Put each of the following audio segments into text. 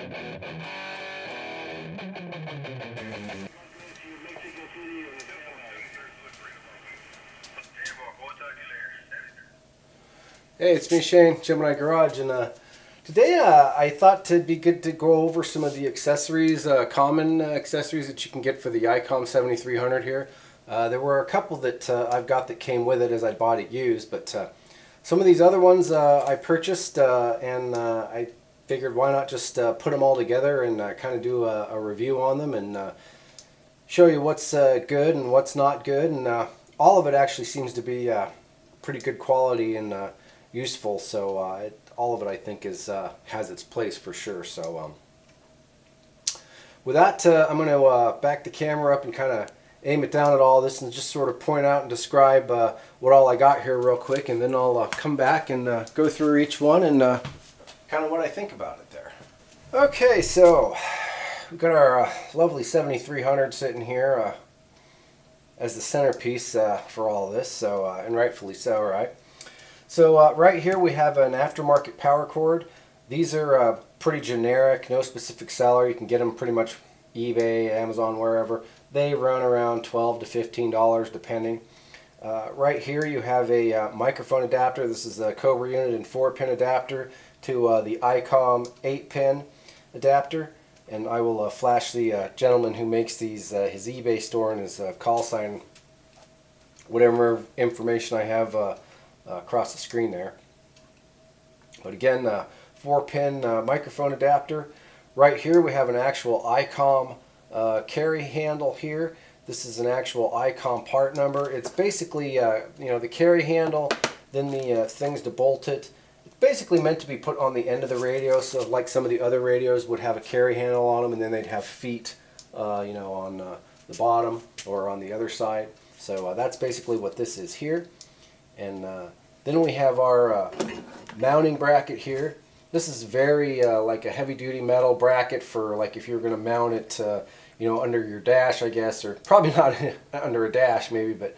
Hey, it's me, Shane, Gemini Garage, and today I thought it'd be good to go over some of the accessories, common accessories that you can get for the Icom 7300 here. There were a couple that I've got that came with it as I bought it used, but some of these other ones I purchased, and I figured why not just put them all together and kind of do a review on them and show you what's good and what's not good, and all of it actually seems to be pretty good quality and useful, so all of it I think is has its place for sure. So with that, I'm going to back the camera up and kind of aim it down at all this and just sort of point out and describe what all I got here real quick, and then I'll come back and go through each one and kind of what I think about it there. Okay, so we've got our lovely 7300 sitting here as the centerpiece for all this, so and rightfully so, right? So right here we have an aftermarket power cord. These are pretty generic, no specific seller. You can get them pretty much eBay, Amazon, wherever. They run around $12 to $15 depending. Right here you have a microphone adapter. This is a Cobra unit and 4-pin adapter to the Icom 8-pin adapter. And I will flash the gentleman who makes these, his eBay store and his call sign, whatever information I have across the screen there. But again, 4-pin microphone adapter. Right here we have an actual Icom carry handle here. This is an actual Icom part number. It's basically the carry handle, then the things to bolt it. It's basically meant to be put on the end of the radio, so like some of the other radios would have a carry handle on them, and then they'd have feet on the bottom or on the other side. So that's basically what this is here. And then we have our mounting bracket here. This is very like a heavy-duty metal bracket for like if you're going to mount it, under your dash, I guess, or probably not under a dash maybe, but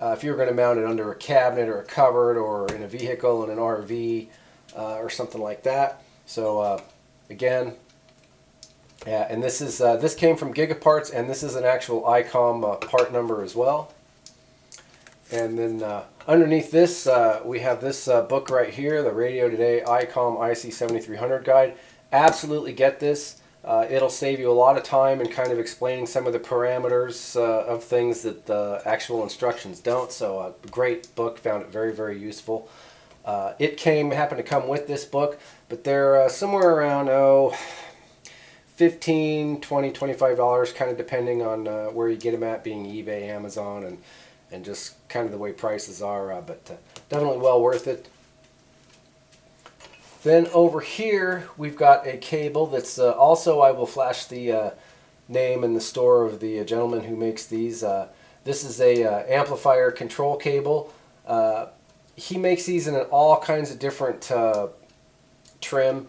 if you're going to mount it under a cabinet or a cupboard or in a vehicle in an RV or something like that. So again, yeah, and this is this came from Gigaparts, and this is an actual Icom part number as well. And then underneath this, we have this book right here, the Radio Today Icom IC7300 Guide. Absolutely get this. It'll save you a lot of time in kind of explaining some of the parameters of things that the actual instructions don't. So great book, found it very, very useful. It happened to come with this book, but they're somewhere around, $15, $20, $25, kind of depending on where you get them at, being eBay, Amazon, and just kind of the way prices are, but definitely well worth it. Then over here we've got a cable that's also, I will flash the name and the store of the gentleman who makes these. This is a amplifier control cable. He makes these in all kinds of different trim.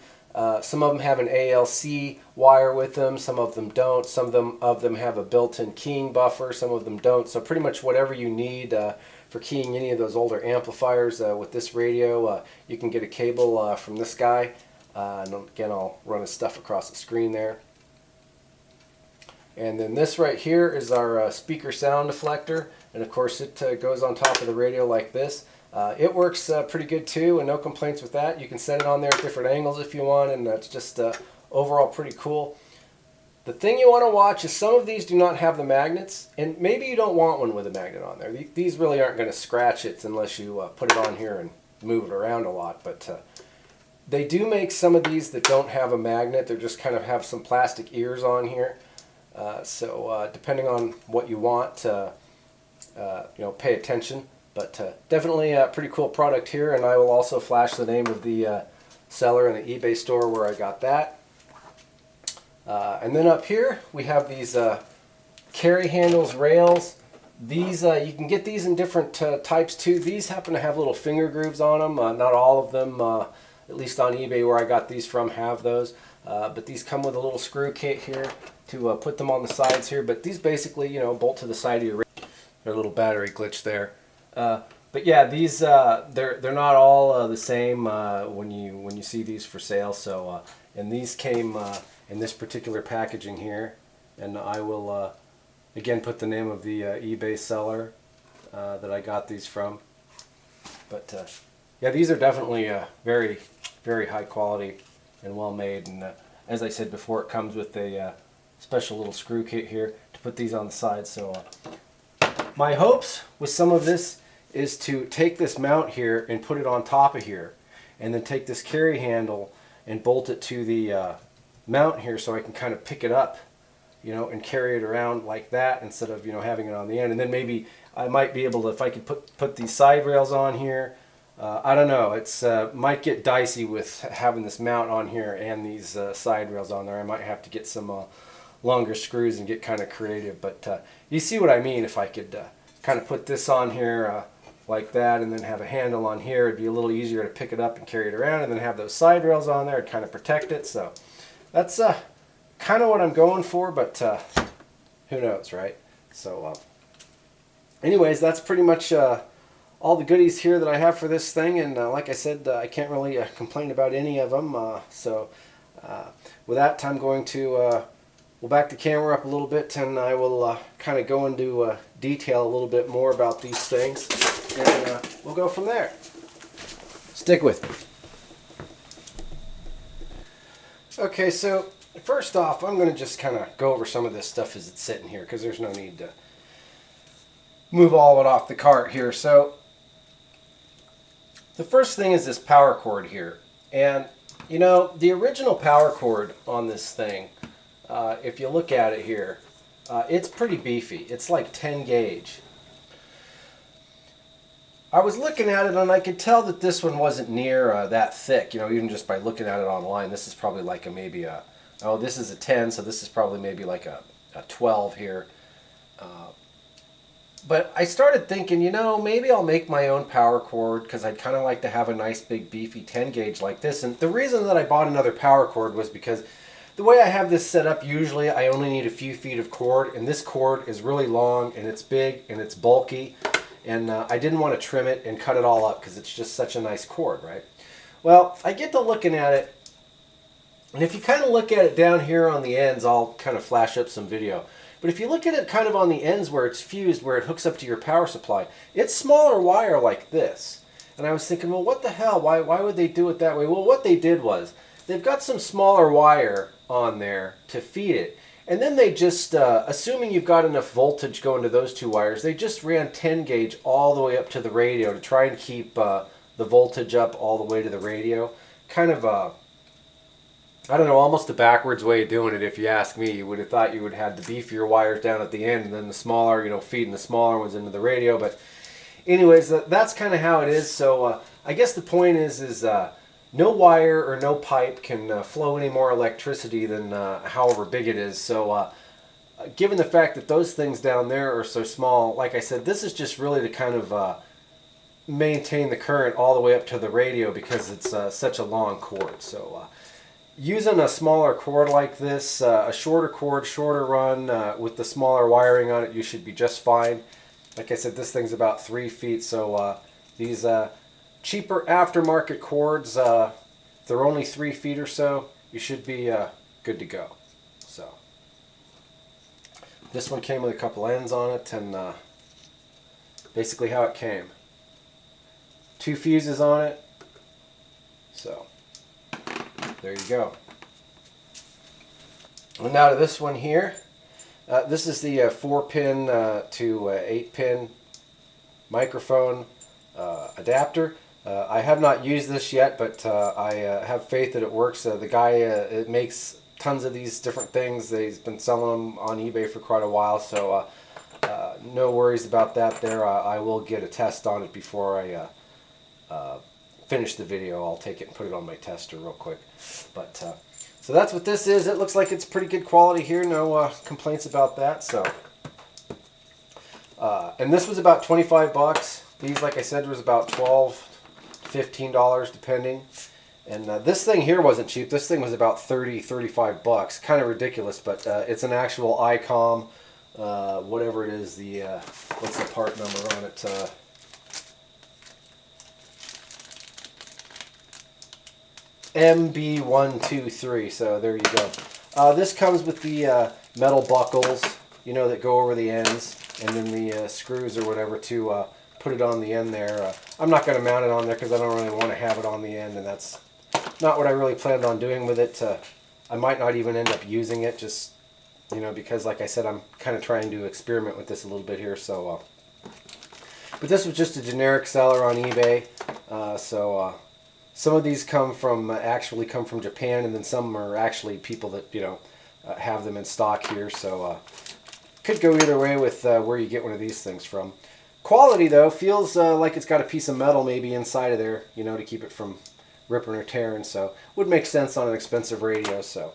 Some of them have an ALC wire with them, some of them don't, some of them have a built-in keying buffer, some of them don't. So pretty much whatever you need for keying any of those older amplifiers with this radio, you can get a cable from this guy. And again, I'll run his stuff across the screen there. And then this right here is our speaker sound deflector, and of course it goes on top of the radio like this. It works pretty good too, and no complaints with that. You can set it on there at different angles if you want, and that's just overall pretty cool. The thing you want to watch is some of these do not have the magnets, and maybe you don't want one with a magnet on there. These really aren't going to scratch it unless you put it on here and move it around a lot, but they do make some of these that don't have a magnet. They just kind of have some plastic ears on here. So depending on what you want, pay attention. But definitely a pretty cool product here, and I will also flash the name of the seller in the eBay store where I got that. And then up here we have these carry handles, rails. These you can get these in different types too. These happen to have little finger grooves on them. Not all of them, at least on eBay where I got these from, have those. But these come with a little screw kit here to put them on the sides here. But these basically, bolt to the side of your radio. There's a little battery glitch there. But yeah, these they're not all the same when you see these for sale. So and these came in this particular packaging here, and I will again put the name of the eBay seller that I got these from. But yeah, these are definitely very, very high quality and well made, and as I said before, it comes with a special little screw kit here to put these on the side. So my hopes with some of this is to take this mount here and put it on top of here, and then take this carry handle and bolt it to the mount here so I can kind of pick it up, you know, and carry it around like that instead of, you know, having it on the end. And then maybe I might be able to, if I could put these side rails on here, I don't know, it's might get dicey with having this mount on here and these side rails on there. I might have to get some longer screws and get kind of creative, but you see what I mean. If I could kind of put this on here like that, and then have a handle on here, it'd be a little easier to pick it up and carry it around, and then have those side rails on there and kind of protect it. So that's kind of what I'm going for, but who knows, right? So anyways, that's pretty much all the goodies here that I have for this thing, and like I said, I can't really complain about any of them. So with that, I'm going to we'll back the camera up a little bit, and I will kind of go into detail a little bit more about these things, and we'll go from there. Stick with me. Okay, so first off, I'm going to just kind of go over some of this stuff as it's sitting here, because there's no need to move all of it off the cart here. So the first thing is this power cord here, and you know, the original power cord on this thing, if you look at it here, it's pretty beefy. It's like 10 gauge. I was looking at it and I could tell that this one wasn't near that thick, you know, even just by looking at it online. This is probably like maybe a, oh, this is a 10, so this is probably maybe like a 12 here. But I started thinking, you know, maybe I'll make my own power cord, because I'd kind of like to have a nice big beefy 10 gauge like this. And the reason that I bought another power cord was because the way I have this set up, usually I only need a few feet of cord, and this cord is really long and it's big and it's bulky, and I didn't want to trim it and cut it all up because it's just such a nice cord, right? Well, I get to looking at it, and if you kind of look at it down here on the ends, I'll kind of flash up some video. But if you look at it kind of on the ends where it's fused, where it hooks up to your power supply, it's smaller wire like this. And I was thinking, well, what the hell? Why would they do it that way? Well, what they did was, they've got some smaller wire on there to feed it. And then they just, assuming you've got enough voltage going to those two wires, they just ran 10 gauge all the way up to the radio to try and keep the voltage up all the way to the radio. Kind of I don't know, almost a backwards way of doing it, if you ask me. You would have thought you would have the beefier wires down at the end, and then the smaller, you know, feeding the smaller ones into the radio. But anyways, that's kind of how it is. So I guess the point is no wire or no pipe can flow any more electricity than however big it is. So given the fact that those things down there are so small, like I said, this is just really to kind of maintain the current all the way up to the radio, because it's such a long cord. So using a smaller cord like this, a shorter cord, shorter run, with the smaller wiring on it, you should be just fine. Like I said, this thing's about 3 feet, so these cheaper aftermarket cords, they're only 3 feet or so, you should be good to go. So this one came with a couple ends on it, and basically how it came. 2 fuses on it, so there you go. And now to this one here. This is the 4-pin to 8-pin microphone adapter. I have not used this yet, but I have faith that it works. The guy it makes tons of these different things. He's been selling them on eBay for quite a while, so no worries about that there. I will get a test on it before I finish the video. I'll take it and put it on my tester real quick. But so that's what this is. It looks like it's pretty good quality here. No complaints about that. So and this was about 25 bucks. These, like I said, was about $12, $15 depending. And this thing here wasn't cheap. This thing was about 30, 35 bucks. Kind of ridiculous, but it's an actual Icom, whatever it is, the what's the part number on it? MB123, so there you go. This comes with the metal buckles, you know, that go over the ends, and then the screws or whatever to put it on the end there. I'm not going to mount it on there because I don't really want to have it on the end, and that's not what I really planned on doing with it. I might not even end up using it, just, you know, because like I said, I'm kind of trying to experiment with this a little bit here. So, but this was just a generic seller on eBay. Some of these actually come from Japan, and then some are actually people that, you know, have them in stock here. So could go either way with where you get one of these things from. Quality though feels like it's got a piece of metal maybe inside of there, you know, to keep it from ripping or tearing. So would make sense on an expensive radio. So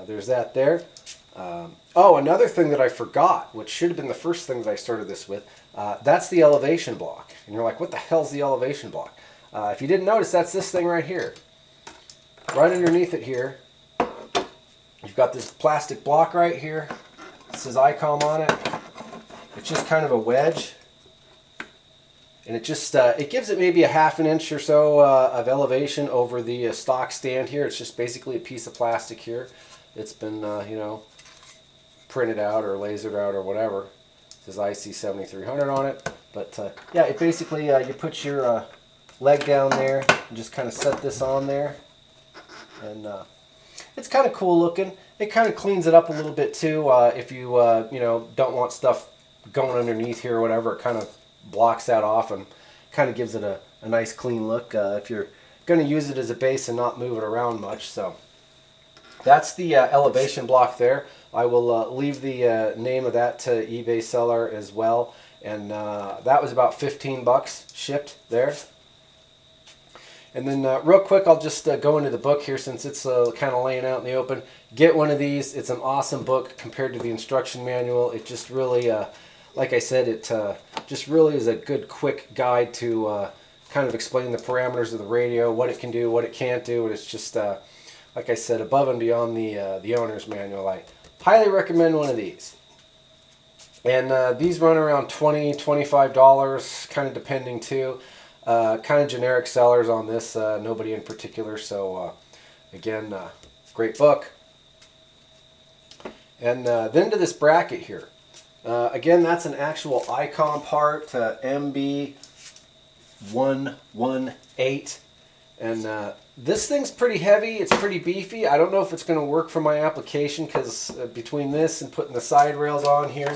there's that there. Oh, another thing that I forgot, which should have been the first thing that I started this with, that's the elevation block. And you're like, what the hell's the elevation block? If you didn't notice, that's this thing right here. Right underneath it here, you've got this plastic block right here. It says Icom on it. It's just kind of a wedge. And it just it gives it maybe a half an inch or so of elevation over the stock stand here. It's just basically a piece of plastic here. It's been, you know, printed out or lasered out or whatever. It says IC7300 on it. But yeah, it basically, you put your leg down there and just kind of set this on there. And it's kind of cool looking. It kind of cleans it up a little bit too. If you, you know, don't want stuff going underneath here or whatever, it kind of blocks that off and kind of gives it a nice clean look if you're going to use it as a base and not move it around much. So that's the elevation block there. I will leave the name of that to eBay seller as well. And that was about 15 bucks shipped there. And then real quick, I'll just go into the book here since it's kind of laying out in the open. Get one of these. It's an awesome book compared to the instruction manual. It just really, like I said, it just really is a good quick guide to kind of explain the parameters of the radio, what it can do, what it can't do. And it's just, like I said, above and beyond the owner's manual. I highly recommend one of these. And these run around $20, $25, kind of depending too. Kind of generic sellers on this, nobody in particular. So again, great book. And then to this bracket here. Again, that's an actual Icom part, MB118. And this thing's pretty heavy. It's pretty beefy. I don't know if it's going to work for my application because between this and putting the side rails on here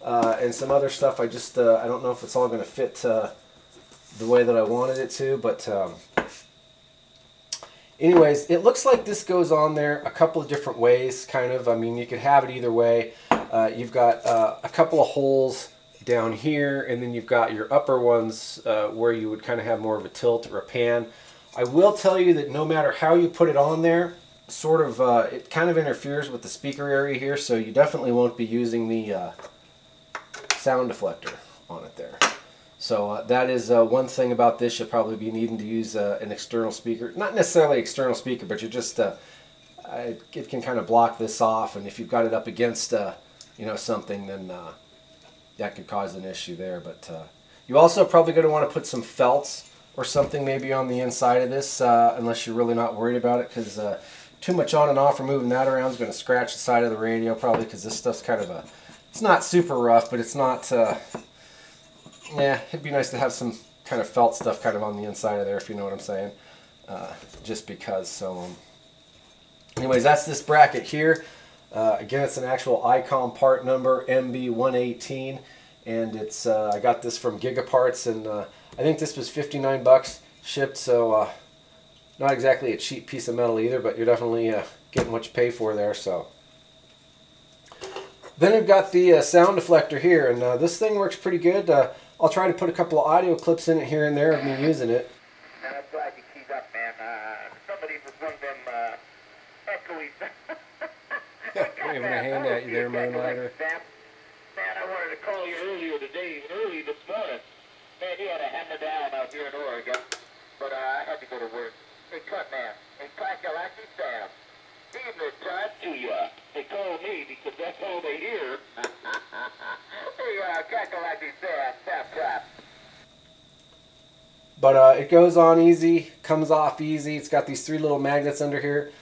and some other stuff, I don't know if it's all going to fit the way that I wanted it to. But anyways, it looks like this goes on there a couple of different ways, kind of. I mean, you could have it either way. You've got a couple of holes down here, and then you've got your upper ones where you would kind of have more of a tilt or a pan. I will tell you that no matter how you put it on there, sort of it kind of interferes with the speaker area here, so you definitely won't be using the sound deflector on it there. So that is one thing about this. You'll probably be needing to use an external speaker. Not necessarily external speaker, but you're just, it can kind of block this off, and if you've got it up against you know, something, then that could cause an issue there. But you also probably going to want to put some felts or something maybe on the inside of this, unless you're really not worried about it, because too much on and off or moving that around is going to scratch the side of the radio probably, because this stuff's kind of it's not super rough, but it's not, yeah, it'd be nice to have some kind of felt stuff kind of on the inside of there, if you know what I'm saying, just because. So anyways, that's this bracket here. Again, it's an actual Icom part number, MB118, and it's I got this from Gigaparts, and I think this was 59 bucks shipped, so not exactly a cheap piece of metal either, but you're definitely getting what you pay for there. So then we've got the sound deflector here, and this thing works pretty good. I'll try to put a couple of audio clips in it here and there of me using it. I'm glad you keyed up, man. Somebody was one of them echoey. Waving a hand at you there, Moonlighter. Man, I wanted to call you early this morning. Man, you had a hammer down out here in Oregon, but I had to go to work. Hey, cut, man. Hey, Kakalaki Sam. Even the time to you. They call me because that's all they hear. Hey, Kakalaki Sam, tap, tap. But it goes on easy, comes off easy. It's got these three little magnets under here.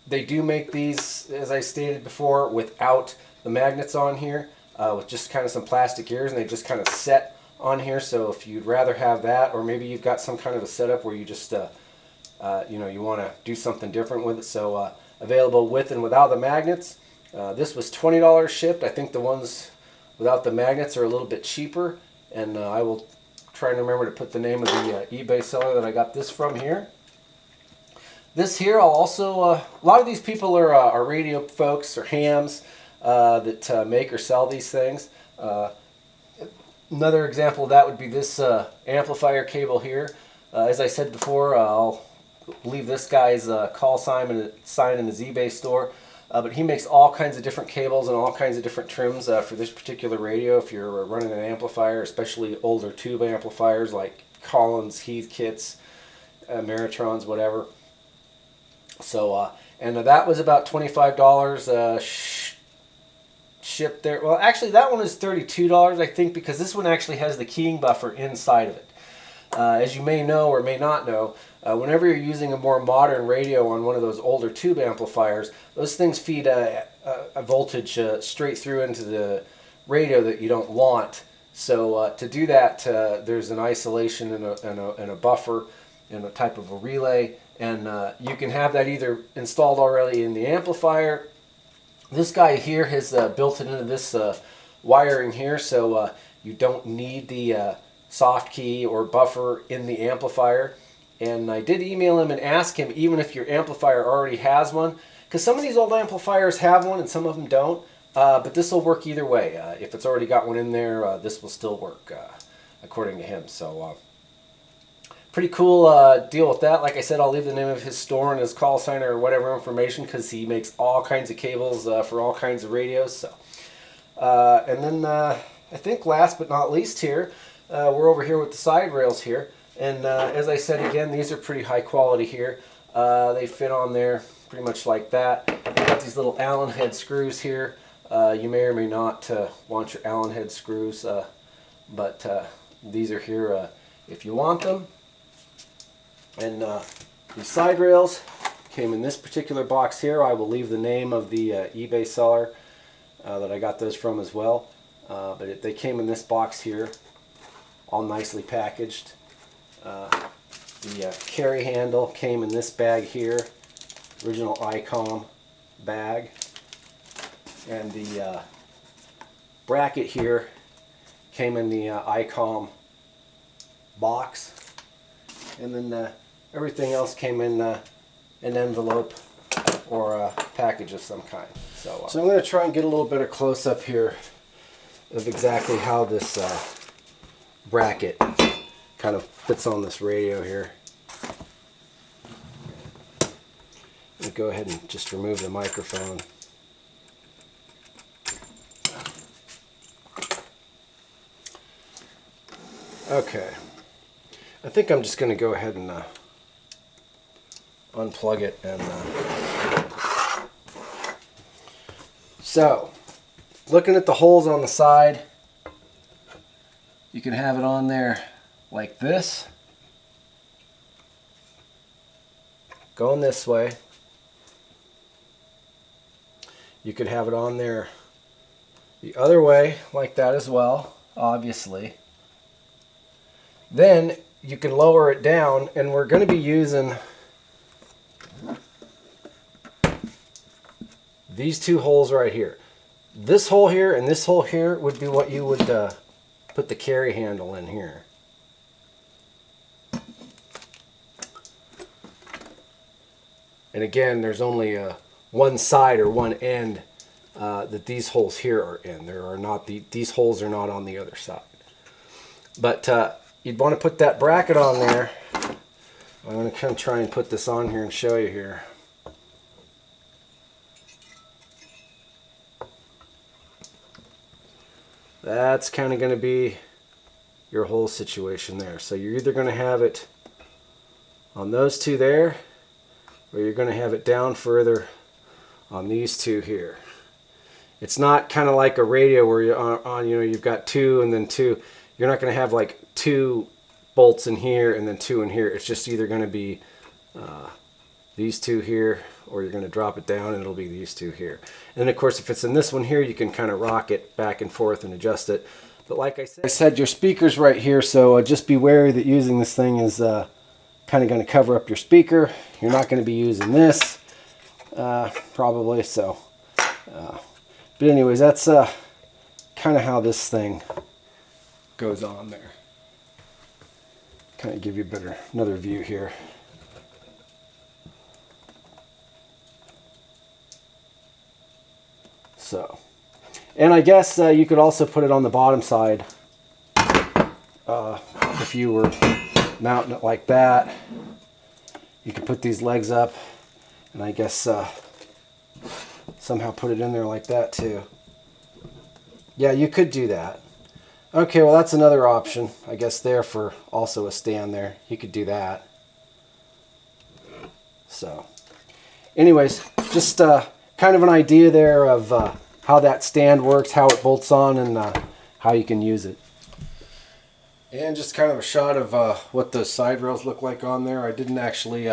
They do make these, as I stated before, without the magnets on here, with just kind of some plastic ears, and they just kind of set on here. So if you'd rather have that, or maybe you've got some kind of a setup where you just you know, you want to do something different with it, so available with and without the magnets. This was $20 shipped. I think the ones without the magnets are a little bit cheaper, and I will try and remember to put the name of the eBay seller that I got this from here. This here, I'll also, a lot of these people are radio folks or hams that make or sell these things. Another example of that would be this amplifier cable here. As I said before, I'll leave this guy's call sign in his eBay store. But he makes all kinds of different cables and all kinds of different trims for this particular radio. If you're running an amplifier, especially older tube amplifiers like Collins, Heath kits, Meritrons, whatever. So, and that was about $25 shipped there. Well, actually, that one is $32, I think, because this one actually has the keying buffer inside of it. As you may know or may not know, whenever you're using a more modern radio on one of those older tube amplifiers, those things feed a voltage straight through into the radio that you don't want. So to do that, there's an isolation and a buffer and a type of a relay, and you can have that either installed already in the amplifier. This guy here has built it into this wiring here, so you don't need the soft key or buffer in the amplifier. And I did email him and ask him, even if your amplifier already has one, because some of these old amplifiers have one and some of them don't, but this will work either way. If it's already got one in there, this will still work, according to him. So pretty cool deal with that. Like I said, I'll leave the name of his store and his call sign or whatever information, because he makes all kinds of cables for all kinds of radios. So, and then I think last but not least here, we're over here with the side rails here. And as I said again, these are pretty high quality here. They fit on there pretty much like that. You've got these little Allen head screws here. You may or may not want your Allen head screws, but these are here if you want them. And these side rails came in this particular box here. I will leave the name of the eBay seller that I got those from as well. But they came in this box here, all nicely packaged. The carry handle came in this bag here, original Icom bag, and the bracket here came in the Icom box, and then everything else came in an envelope or a package of some kind. So I'm going to try and get a little bit of close-up here of exactly how this bracket kind of fits on this radio here. Let me go ahead and just remove the microphone. Okay, I think I'm just going to go ahead and unplug it. And so, looking at the holes on the side, you can have it on there like this, going this way. You could have it on there the other way like that as well, obviously. Then you can lower it down, and we're going to be using these two holes right here. This hole here and this hole here would be what you would put the carry handle in here. And again, there's only one side or one end that these holes here are in. There are not these holes are not on the other side. But you'd want to put that bracket on there. I'm going to kind of try and put this on here and show you here. That's kind of going to be your whole situation there. So you're either going to have it on those two there, or you're going to have it down further on these two here. It's not kind of like a radio where you're on, you know, you've got two and then two. You're not going to have like two bolts in here and then two in here. It's just either going to be these two here or you're going to drop it down and it'll be these two here. And then of course if it's in this one here, you can kind of rock it back and forth and adjust it. But like I said, your speaker's right here, so just be wary that using this thing is kind of going to cover up your speaker. You're not going to be using this, probably, so. But anyways, that's kind of how this thing goes on there. Kind of give you another view here. So. And I guess you could also put it on the bottom side if you were mounting it like that. You could put these legs up and I guess somehow put it in there like that too. Yeah, you could do that. Okay, well that's another option, I guess, there for also a stand there. You could do that. So, anyways, just kind of an idea there of how that stand works, how it bolts on, and how you can use it. And just kind of a shot of what those side rails look like on there. I didn't actually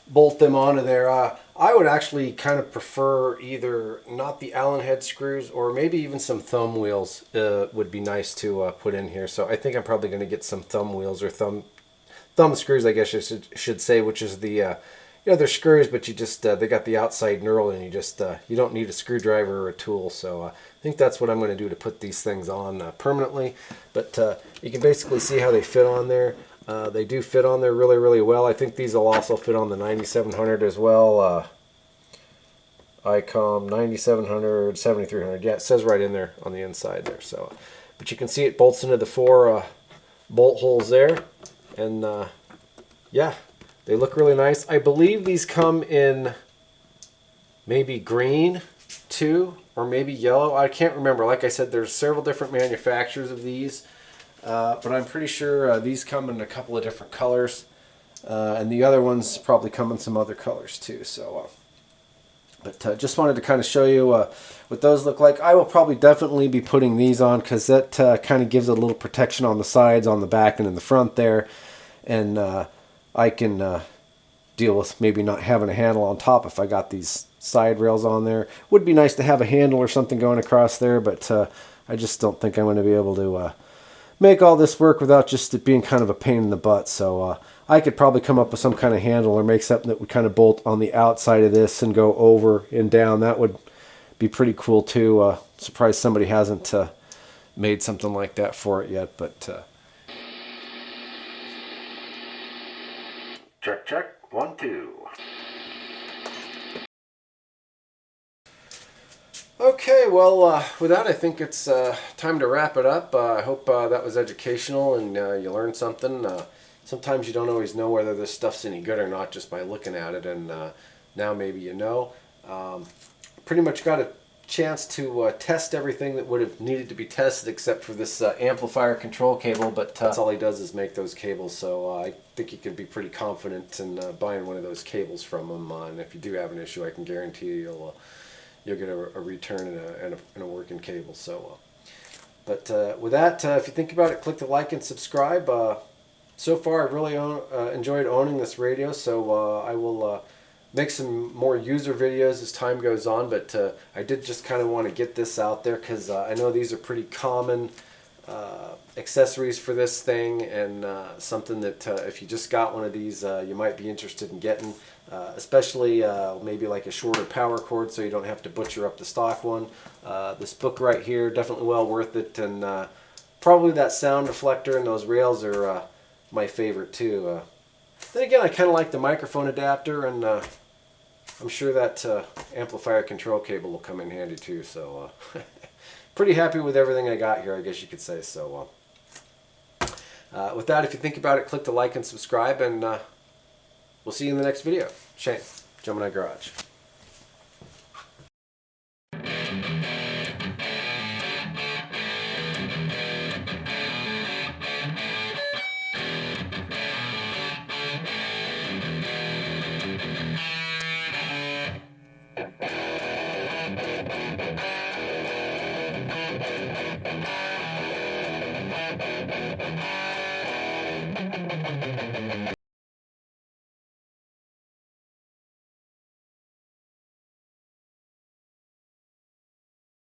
bolt them onto there. I would actually kind of prefer either not the Allen head screws or maybe even some thumb wheels would be nice to put in here. So I think I'm probably going to get some thumb wheels or thumb screws, I guess you should say, which is the they're screws, but you just they got the outside knurled, and you don't need a screwdriver or a tool. So I think that's what I'm going to do to put these things on permanently. But you can basically see how they fit on there. They do fit on there really, really well. I think these will also fit on the 9700 as well. Icom 9700, 7300. Yeah, it says right in there on the inside there. So, but you can see it bolts into the 4 bolt holes there, and yeah. They look really nice. I believe these come in maybe green too, or maybe yellow. I can't remember. Like I said, there's several different manufacturers of these, but I'm pretty sure these come in a couple of different colors, and the other ones probably come in some other colors too. So, but just wanted to kind of show you what those look like. I will probably definitely be putting these on because that kind of gives a little protection on the sides, on the back, and in the front there, and I can deal with maybe not having a handle on top if I got these side rails on there. Would be nice to have a handle or something going across there, but I just don't think I'm going to be able to make all this work without just it being kind of a pain in the butt. So I could probably come up with some kind of handle or make something that would kind of bolt on the outside of this and go over and down. That would be pretty cool too. Surprised somebody hasn't made something like that for it yet, but... Check, check. 1, 2. Okay, well, with that, I think it's time to wrap it up. I hope that was educational and you learned something. Sometimes you don't always know whether this stuff's any good or not just by looking at it, and now maybe you know. Pretty much got a chance to test everything that would have needed to be tested except for this amplifier control cable, but that's all he does is make those cables, so I think you can be pretty confident in buying one of those cables from him, and if you do have an issue, I can guarantee you you'll get a return and a working cable. So but with that, if you think about it, click the like and subscribe. So far I've really enjoyed owning this radio, so I will make some more user videos as time goes on, but I did just kind of want to get this out there because I know these are pretty common accessories for this thing, and something that if you just got one of these you might be interested in getting, especially maybe like a shorter power cord so you don't have to butcher up the stock one. This book right here, definitely well worth it, and probably that sound deflector and those rails are my favorite too. Then again, I kind of like the microphone adapter, and I'm sure that amplifier control cable will come in handy too. So pretty happy with everything I got here, I guess you could say. So with that, if you think about it, click the like and subscribe, and we'll see you in the next video. Shane, Gemini Garage.